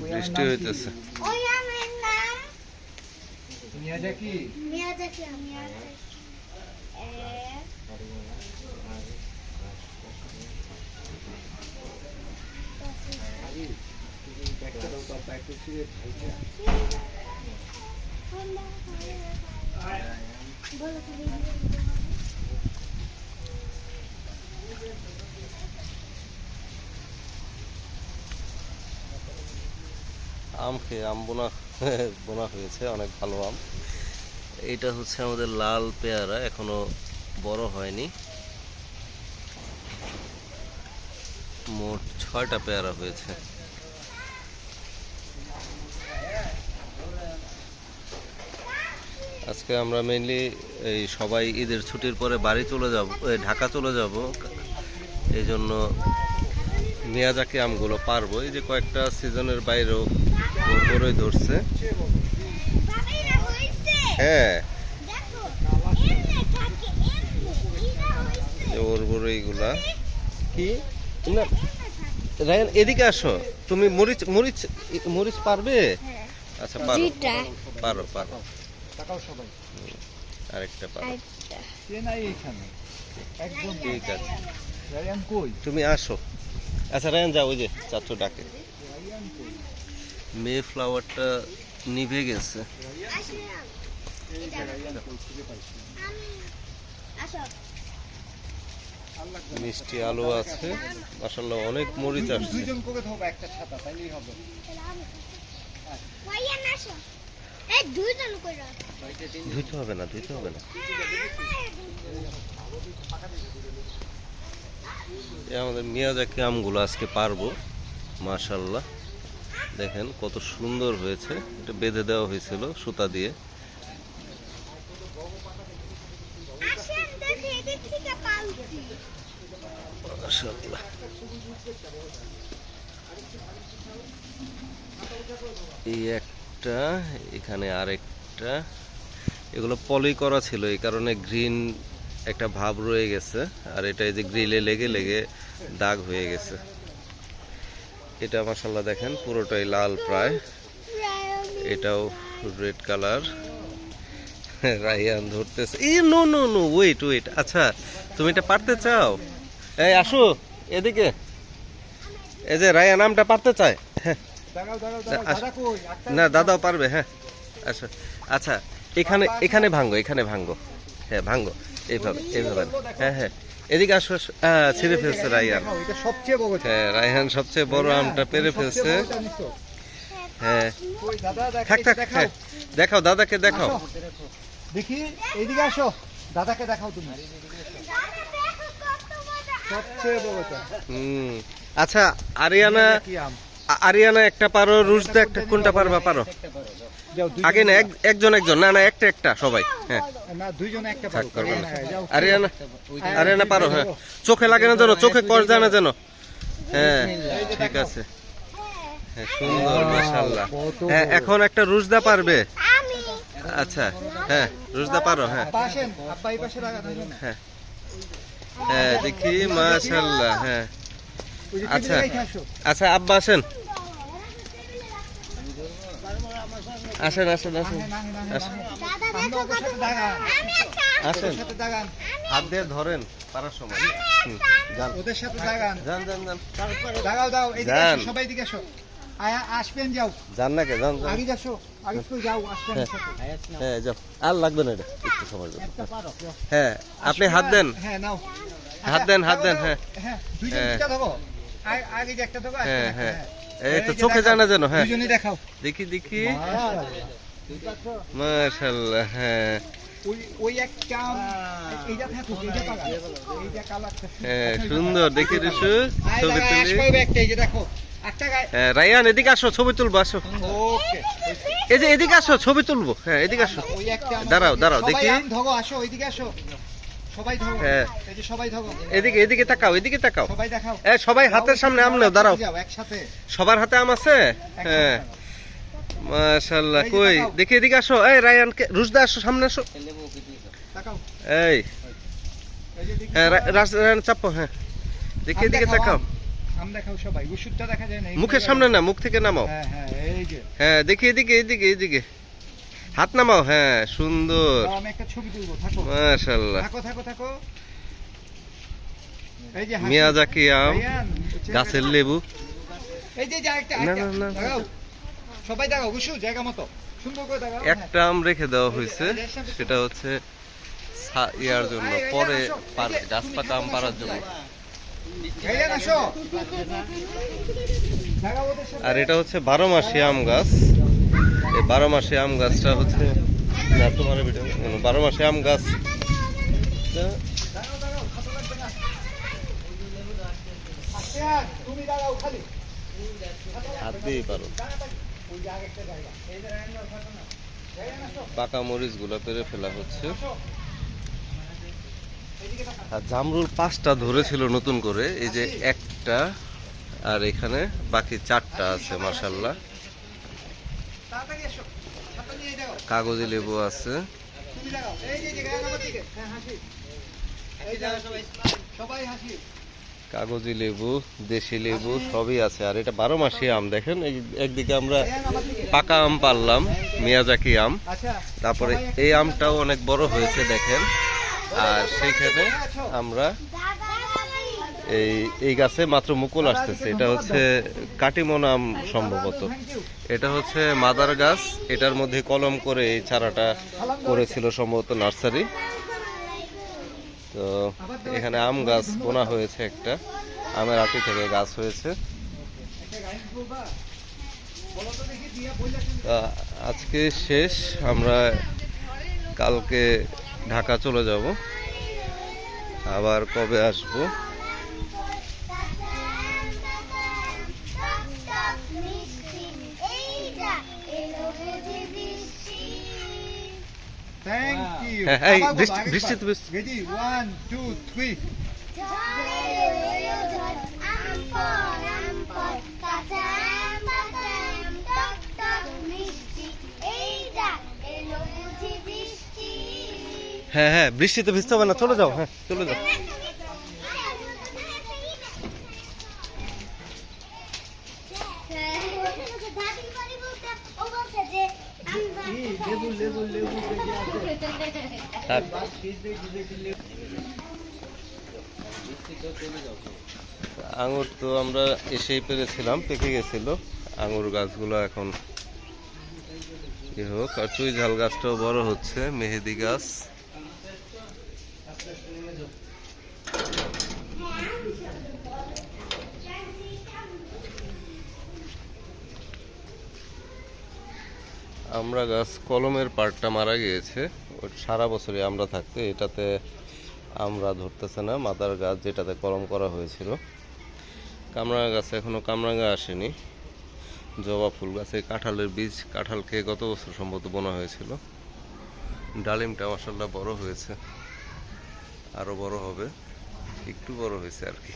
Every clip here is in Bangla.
বৃষ্টি হইতেছে। আম খেয়ে আম বোনা বোনা হয়েছে, অনেক ভালো আম। এইটা হচ্ছে আমাদের লাল পেয়ারা, এখনো বড় হয়নি। মোট 6টা পেয়ারা হয়েছে। আজকে আমরা মেইনলি এই সবাই ঈদের ছুটির পরে বাড়ি চলে যাব, ঢাকা চলে যাব, এই জন্য মিয়াজাকি আমগুলো পারবো। এই যে কয়েকটা সিজনের বাইরেও বড়ই ধরছে। হ্যাঁ, ওর বড়ইগুলা কি না। রায়ান এদিকে আসো, তুমি মরিচ মরিচ মরিচ পারবে? আচ্ছা পারো পারো পারো, আরেকটা পারো, ঠিক আছে তুমি আসো। আচ্ছা রায়ান যাও, ওই যে চাচু ডাকে। মে ফ্লাওয়ারটা নিভে গেছে। মিষ্টি আলু আছে, মাশাআল্লাহ অনেক মরিচ আসছে। ধুইতে হবে না, ধুইতে হবে না। আমাদের মিয়াজাকি আমগুলো আজকে পারবো, মাশাআল্লাহ। দেখেন কত সুন্দর হয়েছে। এটা বেঁধে দেওয়া হয়েছিল সুতা দিয়ে। মাশাআল্লাহ। এই একটা, এখানে আরেকটা। এগুলো পলি করা ছিল, এই কারণে গ্রিন একটা ভাব রয়ে গেছে। আর এটা এই যে গ্রিলে লেগে লেগে দাগ হয়ে গেছে। এটা মাশাআল্লাহ দেখেন পুরোটাই লাল প্রায়। এটাও রেড কালার। রায়ান ধরতেছে। No no no, wait wait. আচ্ছা তুমি এটা পারতে চাও? এই আসো এদিকে। এই যে রায়ান আমটা পারতে চায়। হ্যাঁ না, দাদাও পারবে। হ্যাঁ আচ্ছা আচ্ছা, এখানে এখানে ভাঙ্গো, এখানে ভাঙ্গো। হ্যাঁ ভাঙ্গো, এইভাবে এইভাবে। হ্যাঁ হ্যাঁ এদিকে আসো। ছিঁড়ে ফেলছে রায়ান। হ্যাঁ রায়ান সবচেয়ে বড় আমটা পেরে ফেলছে। হ্যাঁ থাক থাক, হ্যাঁ দেখাও, দাদাকে দেখাও। দেখি এইদিকে আসো, দাদাকে দেখাও তুমি। সবচেয়ে বড়টা। আচ্ছা আরিয়ানা, আরিয়ানা একটা পারো, রুশদা একটা, কোনটা পারবা? পারো আগে না, একজন একজন, না না একটা একটা সবাই। হ্যাঁ না দুইজনে একটা পারো। আরিয়ানা, আরিয়ানা পারো। হ্যাঁ চোখে লাগে না যেন, চোখে কষ যায় না যেন। হ্যাঁ ঠিক আছে। হ্যাঁ সুন্দর মাশাআল্লাহ। হ্যাঁ এখন একটা রুশদা পারবে? আচ্ছা হ্যাঁ রুশদা পারো। হ্যাঁ হ্যাঁ হ্যাঁ দেখি মাশাআল্লাহ। হ্যাঁ আচ্ছা আচ্ছা আব্বা আসেন, আসেন আসেন আসেন আসেন, হাত দিয়ে ধরেন পারার সময়। ওদের সাথে দাগান, যান যান যান, দাগাও দাও। এইদিকে আসো, সবাই এদিকে আসো। আসবেন, যাও যান না কে, যান যান। আগে যাও, আগে কই যাও, আসবেন সাথে। হ্যাঁ যাও, আর লাগবে না এটা, একটু সময় জন্য। হ্যাঁ আপনি হাত দেন। হ্যাঁ নাও, হাত দেন, হাত দেন। হ্যাঁ হ্যাঁ দুইজন দুইটা ধরো, আগে যে একটা ধরো। হ্যাঁ হ্যাঁ এই তো চোখে জানা যেন। হ্যাঁ দুইজনই দেখাও, দেখি দেখি মাশাআল্লাহ। হ্যাঁ ওই একটা এইটা থাকো, এইটা পাগা, এইটা কালারটা। হ্যাঁ সুন্দর দেখি রিশু, ছবি তুলি। আসবে একটা, এই যে দেখো একটা গায়। হ্যাঁ রায়ান এদিকে আসো, ছবি তুলবো আসো। ওকে এই যে এদিকে আসো, ছবি তুলবো। হ্যাঁ এদিকে আসো, ওই একটা দাঁড়াও দাঁড়াও দেখি। সবাই আম ধরো, আসো ওইদিকে আসো, সবাই ধরো। হ্যাঁ এই যে সবাই ধরো, এদিকে এদিকে তাকাও, এদিকে তাকাও। সবাই দেখাও। এই সবাই হাতের সামনে আম নাও, দাঁড়াও। যাও একসাথে, সবার হাতে আম আছে? হ্যাঁ মাশাআল্লাহ। কই দেখি এদিকে আসো। এই রায়ান কে, রুশদা আসো, সামনে আসো। তাকাও, এই এই যে দেখি। হ্যাঁ রায়ান চাপো। হ্যাঁ দেখি এদিকে তাকাও। আম দেখাও সবাই, ওষুধটা দেখা যায় না। মুখের সামনে না, মুখ থেকে নামাও। হ্যাঁ হ্যাঁ, এই যে হ্যাঁ দেখি, এদিকে এদিকে এদিকে হাত নামাও। হ্যাঁ সুন্দর, দাও, আমি একটা ছবি তুলবো, থাকো মাশাআল্লাহ। থাকো থাকো থাকো। এই যে হাসি। মিয়াজাকি আম, ভাইয়ান, গাছের লেবু। এই যে যে একটা না, না, না। দেখাও, সবাই দেখাও, ওষুধ জায়গা মতো সুন্দর করে দেখাও। একটা আম রেখে দেওয়া হয়েছে, সেটা হচ্ছে ইয়ার জন্য, পরে গাছ পাকা আম পাড়ার জন্য। ভাইয়ান আসো, দেখাও ওদের সাথে। আর এটা হচ্ছে 12 মাসি আম গাছ। এই 12 মাসি আম গাছটা হচ্ছে, না তোমার ভিডিও, 12 মাসি আম গাছ দাঁড়াও দাঁড়াও, খাতো লাগবে না। ভাইয়ান, তুমি দাঁড়াও খালি। হাত দিয়েই পারো। ওই যে আরেকটা জায়গা, এই যে রায়ন থাকো না। ভাইয়ান আসো, পাকা মরিচ গুলা পেরে ফেলা হচ্ছে। আসো। এইদিকে তাকাও। আর জামরুল 5টা ধরেছিল নতুন করে, এই যে একটা, আর এখানে বাকি 4টা আছে মাশাআল্লাহ। তাড়াতাড়ি এসো, ছাতা নিয়ে যাও। কাগজি লেবু আছে। তুমি দাঁড়াও, এই যে জায়গা আমার দিকে, হ্যাঁ হাসি। এই জায়গা সবাই, সবাই হাসি। কাগজি লেবু, দেশি লেবু সবই আছে। আর এটা 12 মাসি আম, দেখেন একদিকে আমরা ভাইয়ান আমার দিকে। পাকা আম পারলাম, মিয়াজাকি আম। আচ্ছা, তারপরে সবাই এই আমটাও অনেক বড় হয়েছে দেখেন। আর সেইখানে আমরা এই গাছে মাত্র মুকুল আসতেছে। এটা হচ্ছে কাটিমন আম সম্ভবত। এটা হচ্ছে মাদার গাছ, এটার মধ্যে কলম করে এই চারাটা করেছিল সম্ভবত নার্সারি। তো এখানে আম গাছ বোনা হয়েছে, একটা আমের আটি থেকে গাছ হয়েছে। একটা গাইড বলবা? বলো তো দেখি, দিয়া বললা শুনি। তা আজকে শেষ, আমরা কালকে ঢাকা চলে যাব, আবার কবে আসবো। Thank you. হ্যাঁ, এই আবার বলো, বৃষ্টি- আরেকবার। বৃষ্টিতে বৃষ্টি। Ready? 1, 2, 3. হ্যাঁ হ্যাঁ, বৃষ্টিতে ভিজতে হবে না, চলে যাও। হ্যাঁ চলে যাও। থাক। আঙুর তো আমরা এসেই পেরেছিলাম, পেকে গেছিল আঙুর গাছগুলো। এখন কি হোক, আর চুই ঝাল গাছটাও বড় হচ্ছে, মেহেদি গাছ। আমরা গাছ কলমের পাড়টা মারা গিয়েছে, ওই সারা বছরই আমরা থাকতে, এটাতে আমরা ধরতেছে না। মাদার গাছ যেটাতে কলম করা হয়েছিল। কামরাঙা গাছে এখনো কামরাঙা আসেনি। জবা ফুল গাছে কাঁঠালের বীজ, কাঁঠাল খেয়ে গত বছর সম্ভবত বোনা হয়েছিল। ডালিমটা মাশাআল্লাহ বড় হয়েছে, আরো বড় হবে, একটু বড় হয়েছে আর কি।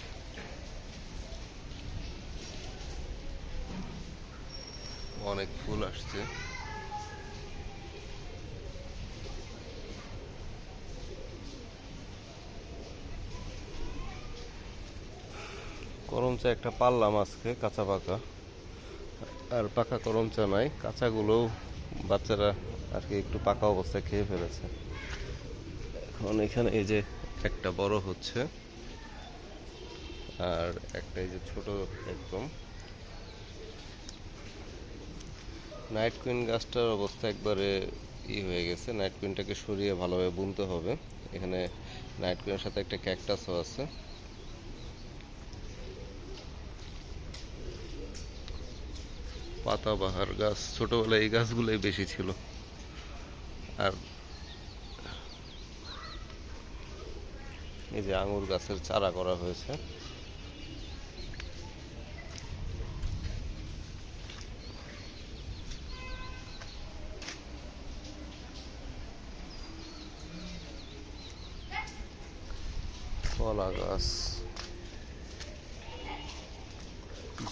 অনেক ফুল আসছে। করমচা একটা পারলাম আজকে, কাঁচা পাকা। আর পাকা করমচা নাই, কাঁচাগুলোও বাচ্চারা আর কি একটু পাকা অবস্থায় খেয়ে ফেলেছে। এখন এখানে এই যে একটা বড় হচ্ছে, আর একটা এই যে ছোট একদম। নাইট কুইন গাছটার অবস্থা একবারে হয়ে গেছে। নাইট কুইনটাকে সরিয়ে ভালোভাবে বুনতে হবে। এখানে নাইট কুইনের সাথে একটা ক্যাকটাসও আছে। পাতাবাহার গাছ, ছোটবেলায় এই গাছগুলোই বেশি ছিল। আর এই যে আঙুর গাছের চারা করা হয়েছে। কলা গাছ,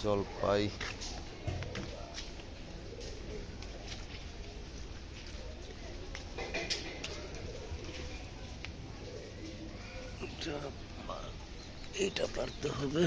জলপাই, এটা পারতে হবে।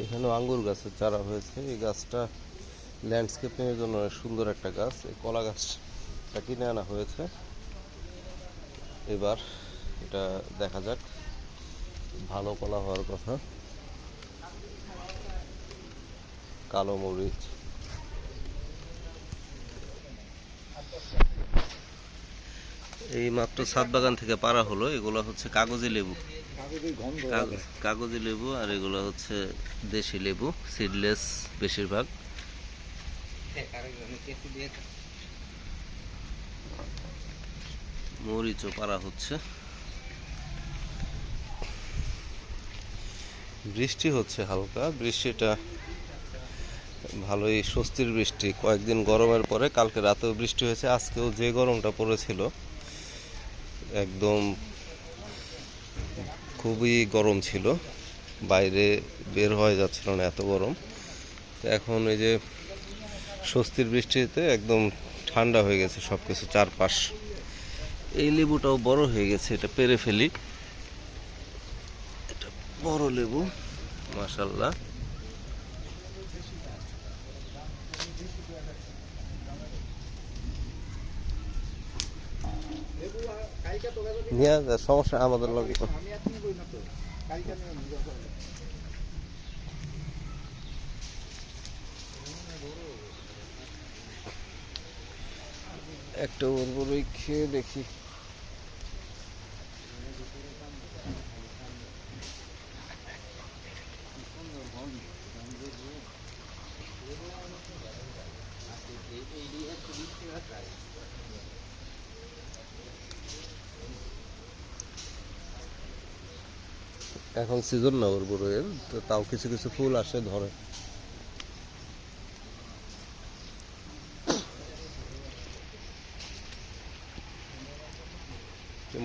এখানেও আঙ্গুর গাছের চারা হয়েছে। এই গাছটা ল্যান্ডস্কেপিং এর জন্য অনেক সুন্দর একটা গাছ। এই কলা গাছটা কিনে আনা হয়েছে। এবার এটা দেখা যাক, ভালো কলা হওয়ার কথা। কালো মরিচ, এই মাত্র ছাদ বাগান থেকে পাড়া হলো। এগুলো হচ্ছে কাগজি লেবু, কাগজি লেবু, আর এগুলো হচ্ছে দেশি লেবু, সিডলেস বেশিরভাগ। মরিচও পাড়া হচ্ছে। বৃষ্টি হচ্ছে হালকা, বৃষ্টিটা ভালোই স্বস্তির বৃষ্টি। কয়েকদিন গরমের পরে কালকে রাতেও বৃষ্টি হয়েছে। আজকেও যে গরমটা পড়েছিল, একদম খুবই গরম ছিল, বাইরে বের হয়ে যাচ্ছিল না, এত গরম। তো এখন এই যে স্বস্তির বৃষ্টিতে একদম ঠান্ডা হয়ে গেছে সব কিছু চারপাশ। এই লেবুটাও বড় হয়ে গেছে, এটা পেরে ফেলি। এটা বড় লেবু, মাশাআল্লাহ। নিয়ে যা, সমস্যা আমাদের লগে। একটা বড়ই খেয়ে দেখি। এখন সিজন না ওর বড়ের, তো তাও কিছু কিছু ফুল আসে, ধরে।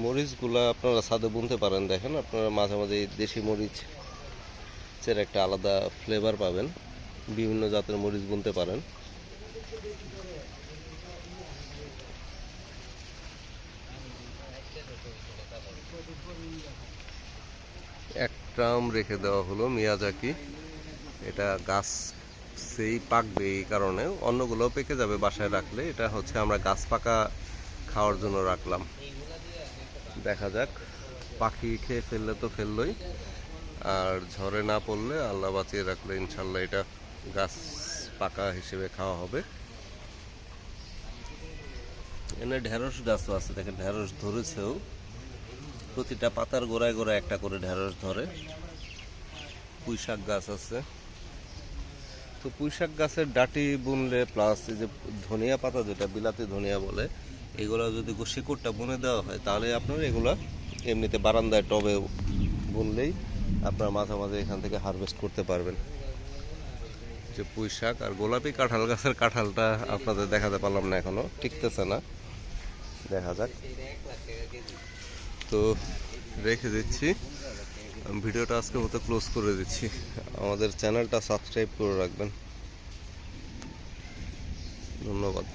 মরিচগুলা আপনারা ছাদে বুনতে পারেন। দেখেন, আপনারা মাঝে মাঝে এই দেশি মরিচের একটা আলাদা ফ্লেভার পাবেন। বিভিন্ন জাতের মরিচ বুনতে পারেন। এক ট্রাম রেখে দেওয়া হলো মিয়াজাকি। এটা গাছ সেই পাকবে, এই কারণে। অন্যগুলো পেকে যাবে বাসায় রাখলে। এটা হচ্ছে আমরা গাছ পাকা খাওয়ার জন্য রাখলাম। দেখা যাক, পাখি খেয়ে ফেললে তো ফেললোই, আর ঝড়ে না পড়লে, আল্লাহ বাঁচিয়ে রাখলে ইনশাল্লাহ এটা গাছ পাকা হিসেবে খাওয়া হবে। এখানে ঢেঁড়স গাছও আছে, দেখেন ঢেঁড়স ধরেছেও। প্রতিটা পাতার গোড়ায় গোড়ায় একটা করে ঢেঁড়স ধরে। পুঁই শাক গাছ আছে। তো পুঁই শাক গাছের ডাঁটি বুনলে, প্লাস এই যে ধনিয়া পাতা, যেটা বিলাতি ধনিয়া বলে, এগুলো যদি শিকড়টা বুনে দেওয়া হয়, তাহলে আপনার এগুলা এমনিতে বারান্দায় টবে বুনলেই আপনার মাঝে মাঝে এখান থেকে হারভেস্ট করতে পারবেন। যে পুঁই শাক আর গোলাপি কাঁঠাল গাছের কাঁঠালটা আপনাদের দেখাতে পারলাম না, এখনো টিকতেছে না, দেখা যাক। তো রেখে দিচ্ছি, ভিডিওটা আজকের মতো ক্লোজ করে দিচ্ছি। আমাদের চ্যানেলটা সাবস্ক্রাইব করে রাখবেন। ধন্যবাদ।